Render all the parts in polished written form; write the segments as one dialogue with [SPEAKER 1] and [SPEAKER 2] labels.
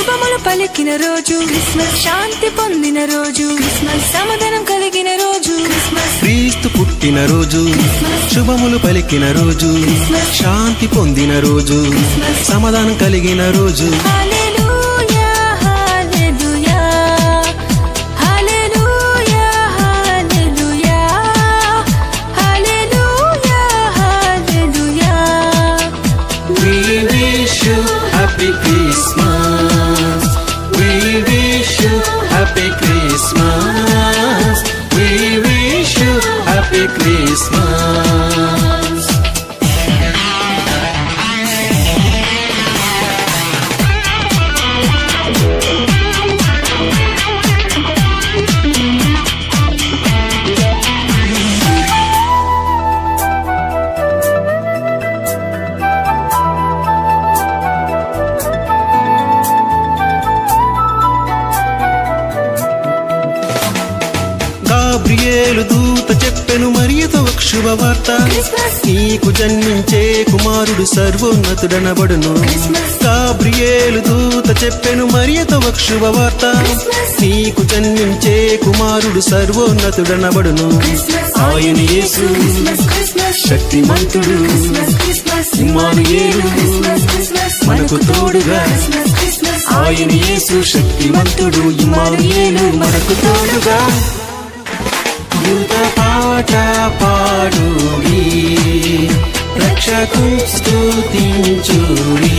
[SPEAKER 1] శుభములు పలికిన రోజు క్రిస్మస్, శాంతి పొందిన రోజు క్రిస్మస్, సమాధానం కలిగిన రోజు క్రిస్మస్,
[SPEAKER 2] క్రీస్తు పుట్టిన రోజు, శుభములు పలికిన రోజు, శాంతి పొందిన రోజు, సమాధానం కలిగిన రోజు.
[SPEAKER 1] హల్లెలూయా హల్లెలూయా హల్లెలూయా హల్లెలూయా హల్లెలూయా హల్లెలూయా.
[SPEAKER 2] We wish you happy Christmas. We wish you happy Christmas. We wish you happy Christmas. Gabriel దూత చెప్పెను మరియతో ఒక శుభవార్త, నీకు జన్మించే కుమారుడు సర్వోన్నతుడనబడును. గాబ్రియేలు దూత చెప్పెను మరియతో ఒక శుభవార్త, నీకు జన్మించే కుమారుడు సర్వోన్నతుడనబడును. ఆయన యేసు శక్తిమంతుడు, ఇమ్మానుయేలు మనకు తోడుగా. ఆయన యేసు శక్తిమంతుడు, ఇమ్మానుయేలు మనకు తోడుగా. యుగ పాట పాడుడి, రక్షకు స్తుతించుడి,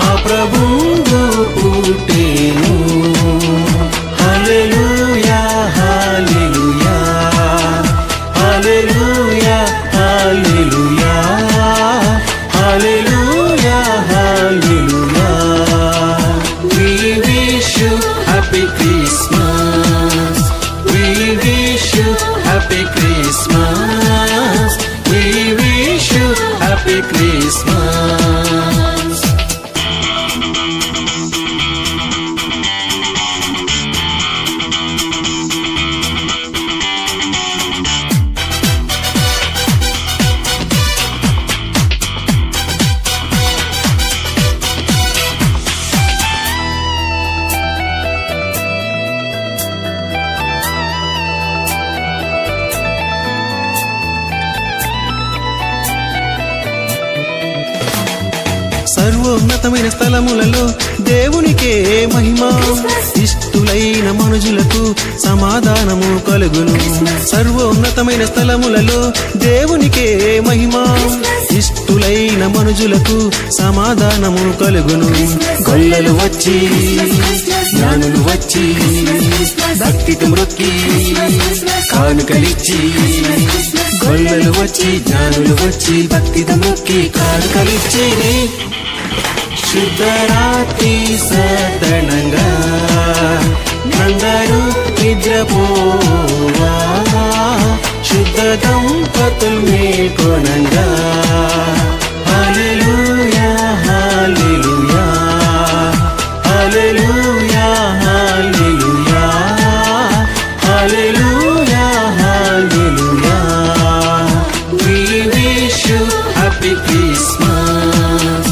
[SPEAKER 2] ఆ ప్రభువు పుట్టెను. హల్లెలూయా హల్లెలూయా హల్లెలూయా హల్లెలూయా హల్లెలూయా హల్లెలూయా. We wish you happy Christmas. We wish you happy Christmas. We wish you happy Christmas. సర్వోన్నతమైన స్థలములలో దేవునికే మహిమ, ఇష్టులైన మనుజులకు సమాధానము కలుగును. సర్వోన్నతమైన స్థలములలో దేవునికే మహిమ, ఇష్టులైన మనుజులకు సమాధానము కలుగును. గొల్లలు వచ్చి జ్ఞానులు వచ్చి భక్తితో మ్రొక్కి కానుకలిచ్చి, గొల్లలు వచ్చి జ్ఞానులు వచ్చి భక్తితో మ్రొక్కి కానుకలిచ్చి, శుద్ధరాత్రి సదనంగా అందరూ నిద్రపోవా, శుద్ధ దంపతులు మేల్కొనంగా. హల్లెలూయా హల్లెలూయా హల్లెలూయా హల్లెలూయా హల్లెలూయా హల్లెలూయా. We wish you happy Christmas.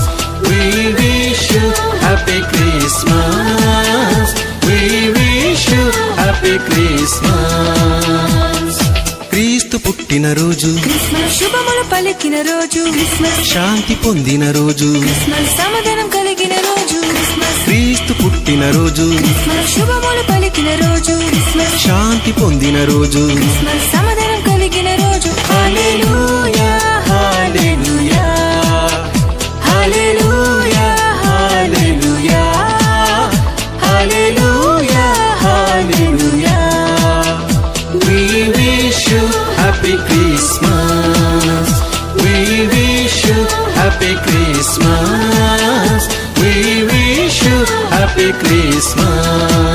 [SPEAKER 2] We wish you happy Christmas. We wish you happy Christmas. క్రీస్తు పుట్టిన రోజు
[SPEAKER 1] క్రిస్మస్, శుభములు పలికిన రోజు క్రిస్మస్,
[SPEAKER 2] శాంతి పొందిన రోజు
[SPEAKER 1] క్రిస్మస్, సమాధానం కలిగిన రోజు క్రిస్మస్,
[SPEAKER 2] క్రీస్తు పుట్టిన రోజు,
[SPEAKER 1] క్రిస్మస్, శుభములు పలికిన రోజు క్రిస్మస్,
[SPEAKER 2] శాంతి పొందిన రోజు,
[SPEAKER 1] క్రిస్మస్, సమాధానం కలిగిన రోజు. హల్లెలూయా హల్లెలూయా హల్లెలూయా హల్లెలూయా హల్లెలూయా హల్లెలూయా.
[SPEAKER 2] We wish you happy Christmas. We wish you happy Christmas. We wish you happy Christmas.